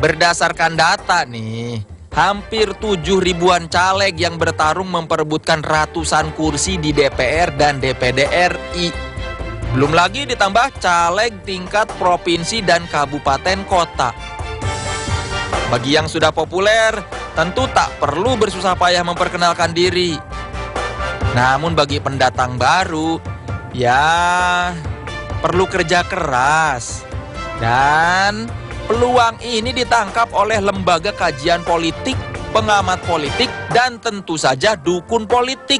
Berdasarkan data nih, hampir 7 ribuan caleg yang bertarung memperebutkan ratusan kursi di DPR dan DPD RI. Belum lagi ditambah caleg tingkat provinsi dan kabupaten kota. Bagi yang sudah populer, tentu tak perlu bersusah payah memperkenalkan diri. Namun bagi pendatang baru, ya perlu kerja keras. Dan peluang ini ditangkap oleh lembaga kajian politik, pengamat politik, dan tentu saja dukun politik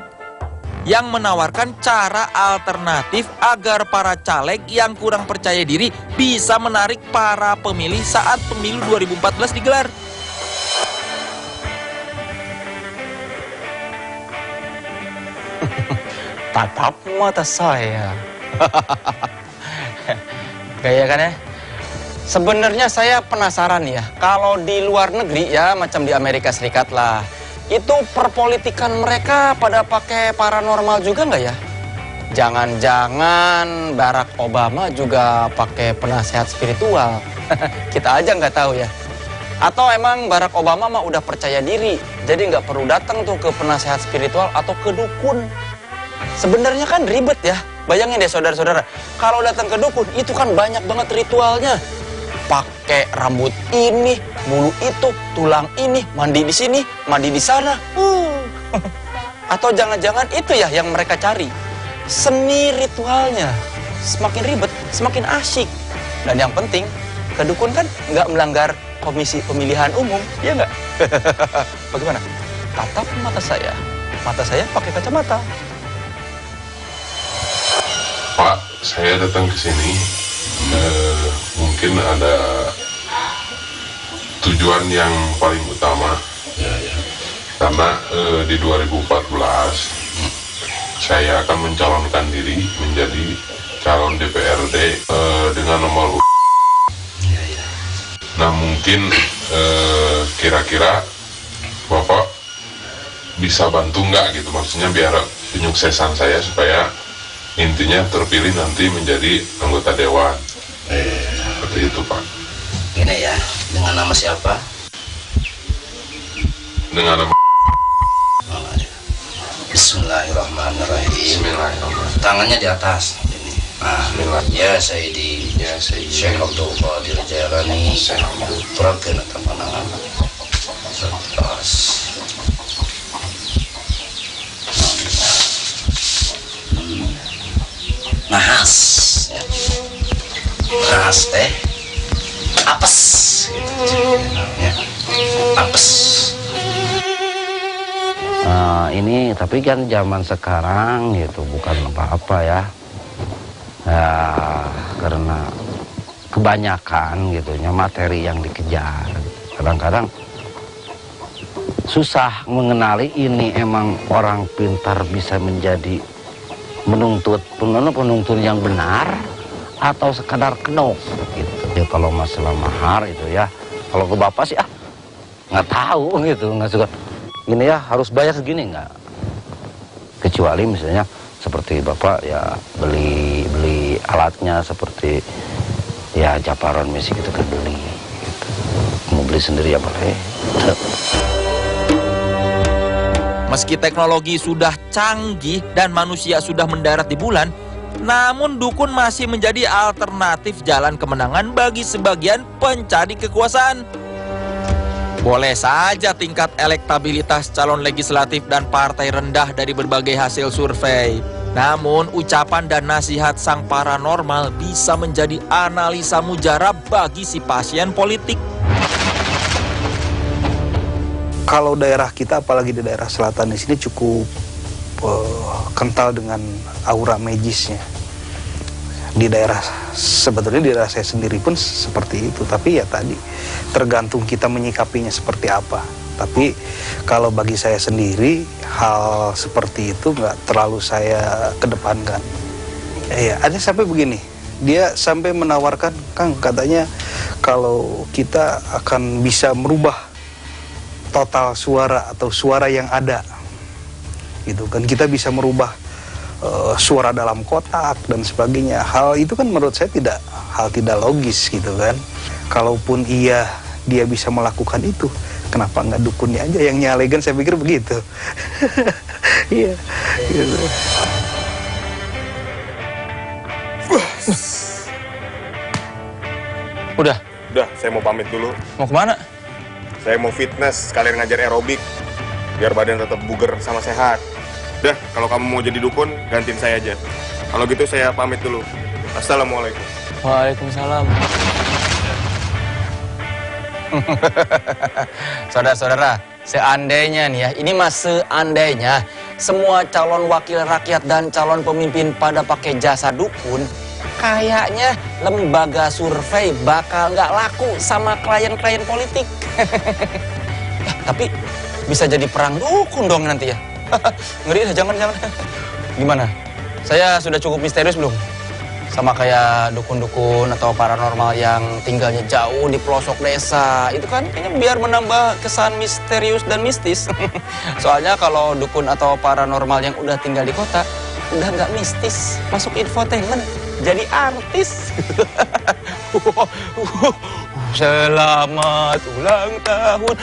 yang menawarkan cara alternatif agar para caleg yang kurang percaya diri bisa menarik para pemilih saat pemilu 2014 digelar. Tatap mata saya. Gaya kan ya? Sebenarnya saya penasaran ya, kalau di luar negeri ya, macam di Amerika Serikat lah, itu perpolitikan mereka pada pakai paranormal juga nggak ya? Jangan-jangan Barack Obama juga pakai penasehat spiritual? Kita aja nggak tahu ya. Atau emang Barack Obama mah udah percaya diri, jadi nggak perlu datang tuh ke penasehat spiritual atau ke dukun. Sebenarnya kan ribet ya. Bayangin deh saudara-saudara, kalau datang ke dukun itu kan banyak banget ritualnya. Pakai rambut ini, bulu itu, tulang ini, mandi di sini, mandi di sana. Atau jangan-jangan itu ya yang mereka cari, seni ritualnya. Semakin ribet, semakin asyik. Dan yang penting, ke dukun kan nggak melanggar komisi pemilihan umum, ya nggak? Bagaimana? Tatap mata saya pakai kacamata. Pak, saya datang ke sini mungkin ada tujuan yang paling utama. Karena di 2014 saya akan mencalonkan diri menjadi calon DPRD dengan nomor Nah mungkin kira-kira Bapak bisa bantu nggak gitu, maksudnya biar penyuksesan saya supaya intinya terpilih nanti menjadi anggota dewan. Seperti itu Pak. Ini ya, dengan nama siapa? Dengan nama Bismillahirrahmanirrahim. Bismillahirrahmanirrahim. Tangannya di atas. Ini. Nah, ya Sayyidi, Ya Sayyidi Syekh Abdul Qadir Jailani, Pragen Panangan. Terus. Nahas, ya. Nahas teh, apes, gitu. Ya. Apes. Nah, ini tapi kan zaman sekarang gitu bukan apa-apa ya. Ya, karena kebanyakan gitunya materi yang dikejar. Kadang-kadang susah mengenali ini emang orang pintar bisa menjadi menuntut yang benar atau sekadar kedok gitu. Ya, kalau masalah mahar itu ya, kalau ke bapak sih nggak tahu gitu, nggak suka. Gini ya harus bayar segini nggak? Kecuali misalnya seperti bapak ya beli alatnya seperti ya Japaron musik itu kan beli. Gitu. Mau beli sendiri ya boleh. Meski teknologi sudah canggih dan manusia sudah mendarat di bulan, namun dukun masih menjadi alternatif jalan kemenangan bagi sebagian pencari kekuasaan. Boleh saja tingkat elektabilitas calon legislatif dan partai rendah dari berbagai hasil survei. Namun ucapan dan nasihat sang paranormal bisa menjadi analisa mujarab bagi si pasien politik. Kalau daerah kita, apalagi di daerah selatan di sini cukup kental dengan aura magisnya. Di daerah sebetulnya di daerah saya sendiri pun seperti itu, tapi ya tadi tergantung kita menyikapinya seperti apa. Tapi kalau bagi saya sendiri hal seperti itu nggak terlalu saya kedepankan. Ya ada sampai begini, dia sampai menawarkan, Kang katanya kalau kita akan bisa merubah total suara atau suara yang ada gitu kan, kita bisa merubah suara dalam kotak dan sebagainya. Hal itu kan menurut saya tidak logis gitu kan. Kalaupun iya dia bisa melakukan itu, kenapa nggak dukunnya aja yang nyalegan? Saya pikir begitu. Iya. Gitu. Udah, Udah, saya mau pamit dulu. mau kemana? Saya mau fitness, sekalian ngajar aerobik. Biar badan tetap bugar sama sehat. Udah, kalau kamu mau jadi dukun, gantiin saya aja. Kalau gitu saya pamit dulu. Assalamualaikum. Waalaikumsalam. Saudara-saudara, seandainya nih ya, ini mah seandainya semua calon wakil rakyat dan calon pemimpin pada pakai jasa dukun, kayaknya lembaga survei bakal nggak laku sama klien-klien politik. Tapi bisa jadi perang dukun dong nanti ya. Ngeri, jangan. Gimana? Saya sudah cukup misterius belum? Sama kayak dukun-dukun atau paranormal yang tinggalnya jauh di pelosok desa. Itu kan kayaknya biar menambah kesan misterius dan mistis. Soalnya kalau dukun atau paranormal yang udah tinggal di kota, udah nggak mistis, masuk infotainment, jadi artis. Selamat ulang tahun.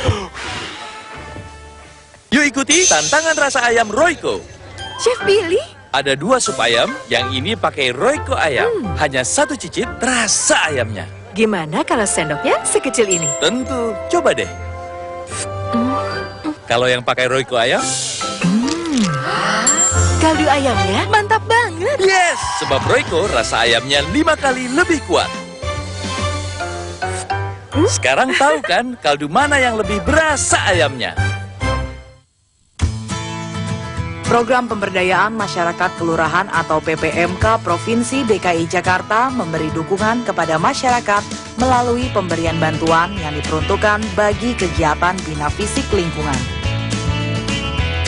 Yuk ikuti tantangan rasa ayam Royco. Chef Billy? Ada 2 sup ayam, yang ini pakai Royco ayam. Hanya 1 cicip rasa ayamnya. Gimana kalau sendoknya sekecil ini? Tentu, coba deh. Kalau yang pakai Royco ayam, Kaldu ayamnya mantap banget. yes! Sebab Royco rasa ayamnya 5 kali lebih kuat. Sekarang tahu kan kaldu mana yang lebih berasa ayamnya? Program Pemberdayaan Masyarakat Kelurahan atau PPMK Provinsi DKI Jakarta memberi dukungan kepada masyarakat melalui pemberian bantuan yang diperuntukkan bagi kegiatan Bina Fisik Lingkungan.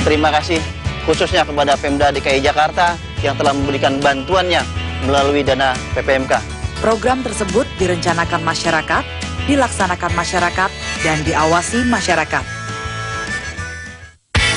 Terima kasih khususnya kepada Pemda DKI Jakarta yang telah memberikan bantuannya melalui dana PPMK. Program tersebut direncanakan masyarakat, dilaksanakan masyarakat, dan diawasi masyarakat.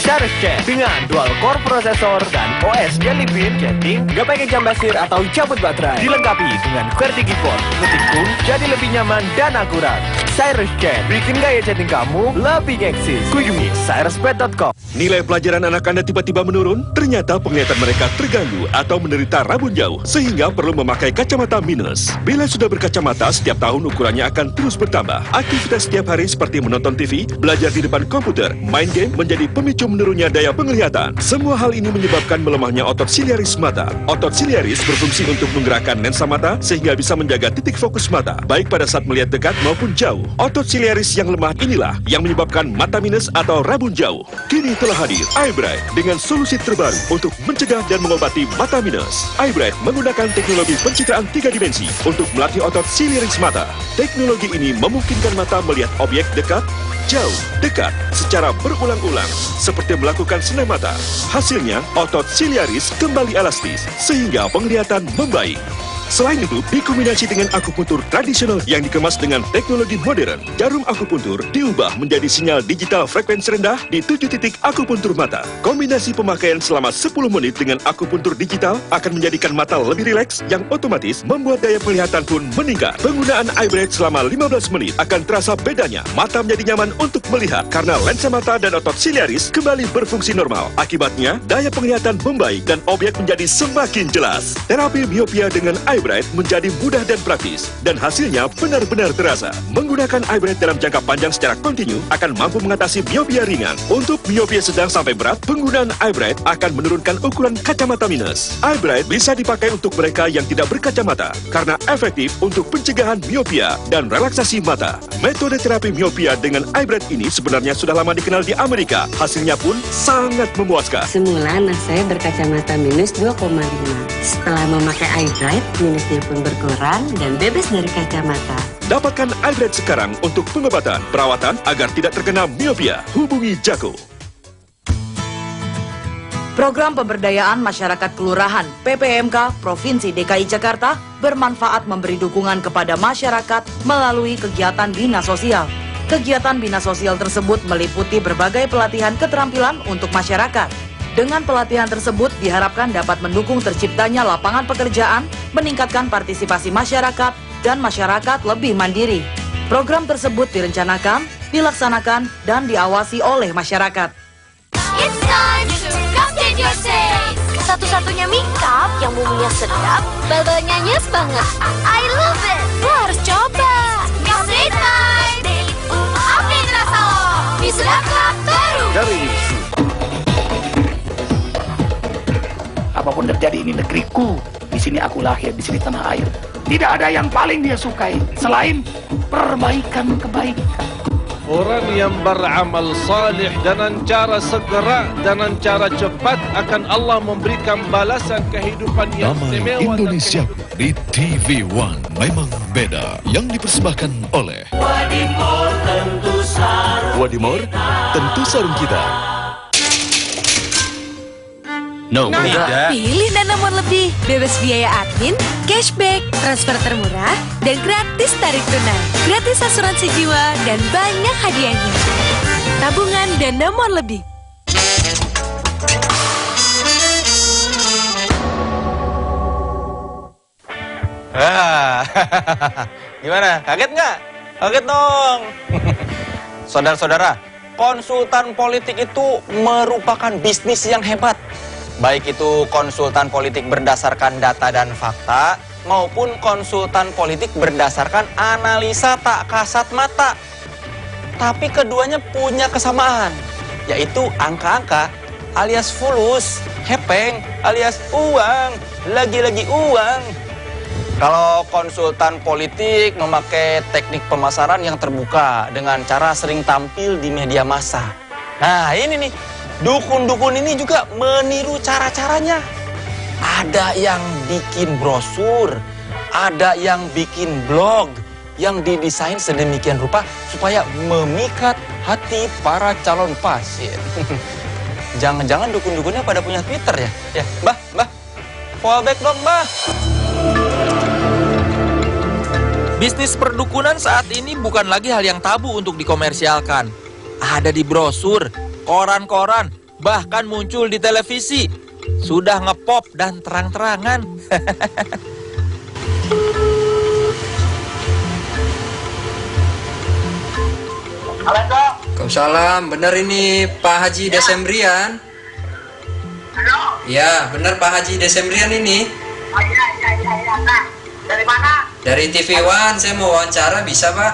Cyrus Jet dengan dual core processor dan OS Jellybean, chatting, gak pakai jam basir atau cabut baterai. Dilengkapi dengan QWERTY keyboard, ngetik pun jadi lebih nyaman dan akurat. Cyrus Jet bikin gaya chatting kamu lebih eksis. Kunjungi cyruspet.com. Nilai pelajaran anak Anda tiba-tiba menurun? Ternyata penglihatan mereka terganggu atau menderita rabun jauh, sehingga perlu memakai kacamata minus. Bila sudah berkacamata, setiap tahun ukurannya akan terus bertambah. Aktivitas setiap hari seperti menonton TV, belajar di depan komputer, main game menjadi pemicu menurunnya daya penglihatan. Semua hal ini menyebabkan melemahnya otot siliaris mata. Otot siliaris berfungsi untuk menggerakkan lensa mata sehingga bisa menjaga titik fokus mata, baik pada saat melihat dekat maupun jauh. Otot siliaris yang lemah inilah yang menyebabkan mata minus atau rabun jauh. Kini telah hadir Eyebright dengan solusi terbaru untuk mencegah dan mengobati mata minus. Eyebright menggunakan teknologi pencitraan 3 dimensi untuk melatih otot siliaris mata. Teknologi ini memungkinkan mata melihat objek dekat, jauh, dekat, secara berulang-ulang, seperti melakukan senam mata. Hasilnya, otot siliaris kembali elastis, sehingga penglihatan membaik. Selain itu, dikombinasi dengan akupuntur tradisional yang dikemas dengan teknologi modern, jarum akupuntur diubah menjadi sinyal digital frekuensi rendah di 7 titik akupuntur mata. Kombinasi pemakaian selama 10 menit dengan akupuntur digital akan menjadikan mata lebih rileks, yang otomatis membuat daya penglihatan pun meningkat. Penggunaan Eyebright selama 15 menit akan terasa bedanya. Mata menjadi nyaman untuk melihat karena lensa mata dan otot siliaris kembali berfungsi normal. Akibatnya, daya penglihatan membaik dan objek menjadi semakin jelas. Terapi miopia dengan Eyebright menjadi mudah dan praktis, dan hasilnya benar-benar terasa. Menggunakan Eyebright dalam jangka panjang secara kontinu akan mampu mengatasi miopia ringan. Untuk miopia sedang sampai berat, penggunaan Eyebright akan menurunkan ukuran kacamata minus. Eyebright bisa dipakai untuk mereka yang tidak berkacamata karena efektif untuk pencegahan miopia dan relaksasi mata. Metode terapi miopia dengan Eyebright ini sebenarnya sudah lama dikenal di Amerika. Hasilnya pun sangat memuaskan. Semula anak saya berkacamata minus 2,5. Setelah memakai Eyebright, minusnya pun berkurang dan bebas dari kacamata. Dapatkan Eyebright sekarang untuk pengobatan, perawatan agar tidak terkena miopia. Hubungi Jako. Program Pemberdayaan Masyarakat Kelurahan PPMK Provinsi DKI Jakarta bermanfaat memberi dukungan kepada masyarakat melalui kegiatan Bina Sosial. Kegiatan Bina Sosial tersebut meliputi berbagai pelatihan keterampilan untuk masyarakat. Dengan pelatihan tersebut diharapkan dapat mendukung terciptanya lapangan pekerjaan, meningkatkan partisipasi masyarakat, dan masyarakat lebih mandiri. Program tersebut direncanakan, dilaksanakan, dan diawasi oleh masyarakat. It's time to update your taste. Satu-satunya makeup yang bumbunya sedap, bal-balnya nyes banget. I love it. Lo harus coba. Update time. Update rasa lo. Di Sudah Club baru. Dari apapun terjadi, ini negeriku. Di sini aku lahir, di sini tanah air. Tidak ada yang paling dia sukai selain perbaikan-kebaikan. Orang yang beramal salih dengan cara segera, dengan cara cepat akan Allah memberikan balasan kehidupan yang Damai istimewa. Indonesia di TV One memang beda. Yang dipersembahkan oleh Wadimor tentu sarung. Wadimor tentu sarung kita. No, Pilih Dana More Lebih, bebas biaya admin, cashback, transfer termurah, dan gratis tarik tunai. Gratis asuransi jiwa dan banyak hadiahnya. Tabungan Dana More Lebih. Gimana? Kaget nggak? Kaget dong. Saudara-saudara, konsultan politik itu merupakan bisnis yang hebat. Baik itu konsultan politik berdasarkan data dan fakta, maupun konsultan politik berdasarkan analisa tak kasat mata. Tapi keduanya punya kesamaan, yaitu angka-angka alias fulus, hepeng alias uang, lagi-lagi uang. Kalau konsultan politik memakai teknik pemasaran yang terbuka dengan cara sering tampil di media massa. Nah ini nih, dukun-dukun ini juga meniru cara-caranya. Ada yang bikin brosur, ada yang bikin blog yang didesain sedemikian rupa supaya memikat hati para calon pasien. Jangan-jangan dukun-dukunnya pada punya Twitter ya? Ya, Mbah, follow back dong, Mbah. Bisnis perdukunan saat ini bukan lagi hal yang tabu untuk dikomersialkan. Ada di brosur, koran-koran, bahkan muncul di televisi. Sudah ngepop dan terang-terangan. Waalaikumsalam, benar ini Pak Haji Desembrian? Halo? Ya, benar Pak Haji Desembrian ini. Oh iya, Nah, dari mana? Dari TV One, saya mau wawancara, bisa Pak?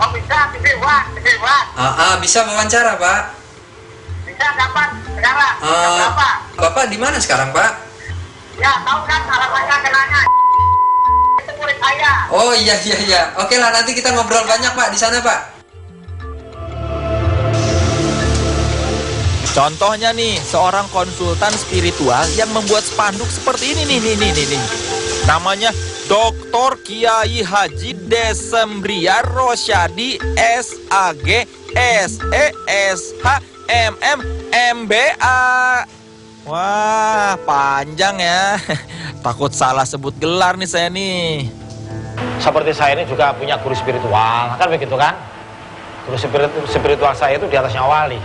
Oh bisa, TV One. Bisa wawancara Pak? Bisa, dapat, sekarang. Berapa? Bapak di mana sekarang Pak? Ya, tahu kan alamatnya kenanya. Itu murid saya. Oh iya. Oke lah, nanti kita ngobrol banyak Pak di sana Pak. Contohnya nih, seorang konsultan spiritual yang membuat spanduk seperti ini nih. Namanya Dr. Kiai Haji Desembrian Rosyadi SAG SESH MMMBA. Wah, panjang ya. Takut salah sebut gelar nih saya nih. Seperti saya ini juga punya guru spiritual, kan begitu kan? Guru spiritual saya itu di atasnya wali.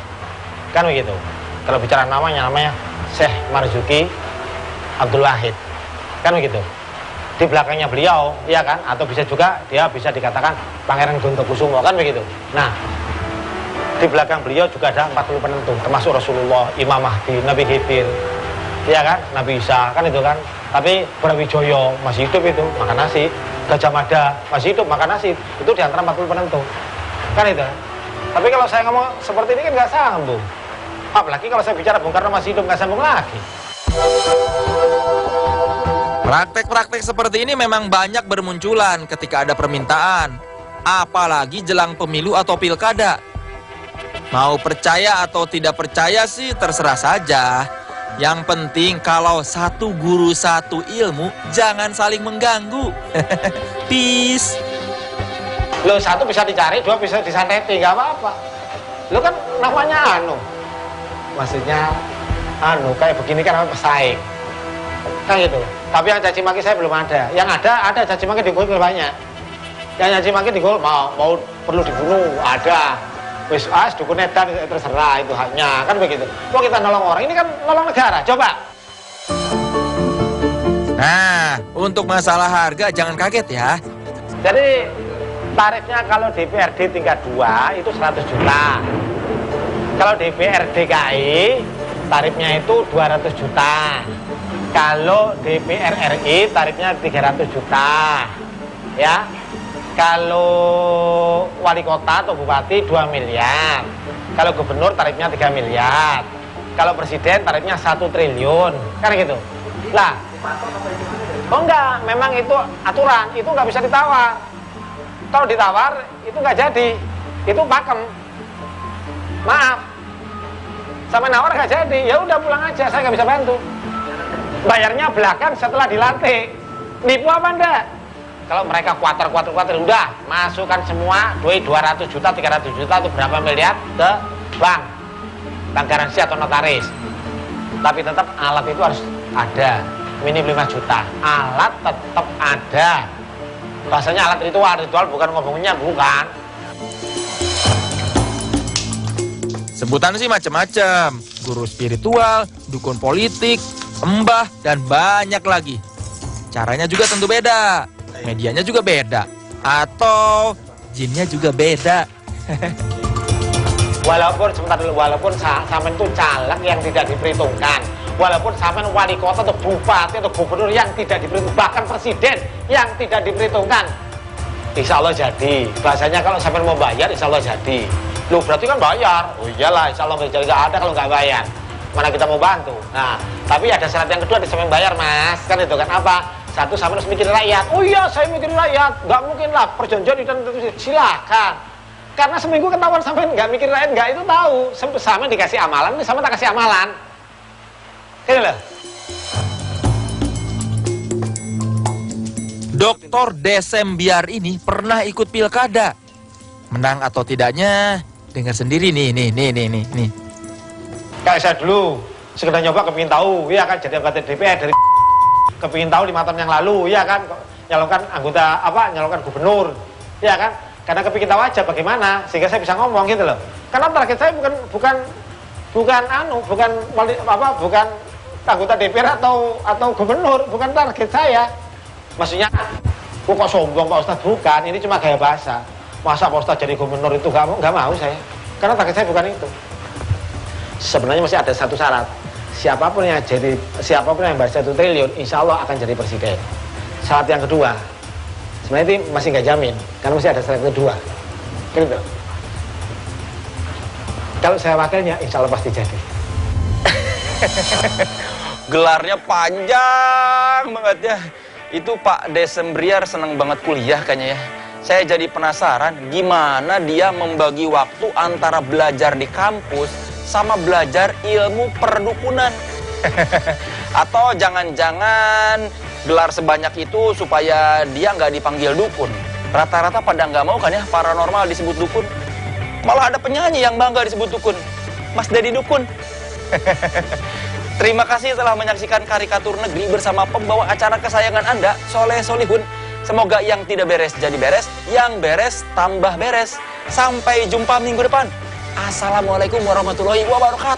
Kan begitu. Kalau bicara namanya Syekh Marzuki Abdul Wahid. Kan begitu. Di belakangnya beliau, ya kan? Atau bisa juga dia bisa dikatakan Pangeran Gontokusumo, kan begitu. Nah, di belakang beliau juga ada 40 penentu, termasuk Rasulullah, Imam Mahdi, Nabi Khidir, ya kan? Nabi Isa, kan itu kan? Tapi Brawijaya masih hidup itu, makan nasi. Gajah Mada masih hidup, makan nasi. Itu di antara 40 penentu. Kan itu. Tapi kalau saya ngomong seperti ini kan nggak sambung. Apalagi kalau saya bicara Bung Karno masih hidup, nggak sambung lagi. Praktek-praktek seperti ini memang banyak bermunculan ketika ada permintaan. Apalagi jelang pemilu atau pilkada. Mau percaya atau tidak percaya sih terserah saja. Yang penting kalau satu guru satu ilmu, jangan saling mengganggu. Peace. Lo satu bisa dicari, dua bisa disanteti, nggak apa-apa. Lo kan namanya maksudnya kayak begini kan pesaing, kan gitu. Tapi yang caci maki saya belum ada. Yang ada caci maki di Google banyak. Yang caci maki di Google mau perlu dibunuh ada. Wis dukun edan terserah, itu haknya, kan begitu. Mau kita nolong orang, ini kan nolong negara, coba. Nah, untuk masalah harga jangan kaget ya. Jadi Tarifnya kalau DPRD tingkat 2 itu 100 juta. Kalau DPRD DKI tarifnya itu 200 juta. Kalau DPR RI tarifnya 300 juta. Ya. Kalau wali kota atau bupati 2 miliar. Kalau gubernur tarifnya 3 miliar. Kalau presiden tarifnya 1 triliun. Kan gitu. Lah, oh enggak, memang itu aturan, itu nggak bisa ditawar. Kalau ditawar, itu nggak jadi. Itu pakem. Maaf. Sampai nawar nggak jadi, ya udah pulang aja, saya nggak bisa bantu. Bayarnya belakang setelah dilantik. Nipu apa enggak? Kalau mereka kuater, udah masukkan semua duit 200 juta, 300 juta itu berapa miliar ke bank garansi atau notaris. Tapi tetap alat itu harus ada, minim 5 juta. Alat tetap ada. Bahasanya alat ritual bukan ngomongnya, bukan. Sebutan sih macam-macam, guru spiritual, dukun politik, embah, dan banyak lagi. Caranya juga tentu beda, medianya juga beda, atau jinnya juga beda. Walaupun sebentar dulu, walaupun sampean itu caleg yang tidak diperhitungkan, walaupun sampean wali kota atau bupati atau gubernur yang tidak diperhitungkan, bahkan presiden yang tidak diperhitungkan, insya Allah jadi. Bahasanya kalau sampean mau bayar, insya Allah jadi. Loh berarti kan bayar. Oh iyalah, insya Allah jadi, nggak ada kalau nggak bayar. Mana kita mau bantu. Nah, tapi ada syarat yang kedua, sampean bayar mas. Kan itu kan apa? Satu, sampean harus mikirin rakyat. Oh iya, saya mikirin rakyat. Nggak mungkin lah, perjanjian dan silakan. Karena seminggu ketahuan sampean nggak mikirin rakyat, nggak itu tahu. Sampean dikasih amalan, ini sampean tak kasih amalan. Ini loh. Dr. Desembiar ini pernah ikut pilkada. Menang atau tidaknya, dengar sendiri nih. Kayak saya dulu, sekedar nyoba kepingin tahu, ya kan, jadi anggota DPR dari kepingin tahu 5 tahun yang lalu, ya kan, nyalonkan anggota nyalonkan gubernur, ya kan, karena kepingin tahu aja bagaimana, sehingga saya bisa ngomong gitu loh. Karena target saya bukan anggota DPR atau gubernur, bukan target saya. Maksudnya, kok sombong Pak Ustadz, bukan, ini cuma gaya bahasa. Masa Pak Ustadz jadi gubernur itu nggak mau saya, karena target saya bukan itu. Sebenarnya masih ada satu syarat, siapapun yang bayar 1 triliun, insya Allah akan jadi presiden. Syarat yang kedua, sebenarnya itu masih nggak jamin, karena masih ada syarat kedua. Gitu. Kalau saya wakilnya, insya Allah pasti jadi. Gelarnya panjang banget ya. Itu Pak Desembriar seneng banget kuliah kayaknya ya. Saya jadi penasaran gimana dia membagi waktu antara belajar di kampus sama belajar ilmu perdukunan. Atau jangan-jangan gelar sebanyak itu supaya dia nggak dipanggil dukun. Rata-rata pada nggak mau kan ya paranormal disebut dukun. Malah ada penyanyi yang bangga disebut dukun, Mas Dedi Dukun. Terima kasih telah menyaksikan Karikatur Negeri bersama pembawa acara kesayangan Anda, Soleh Solihun. Semoga yang tidak beres jadi beres, yang beres tambah beres. Sampai jumpa minggu depan. Assalamualaikum warahmatullahi wabarakatuh.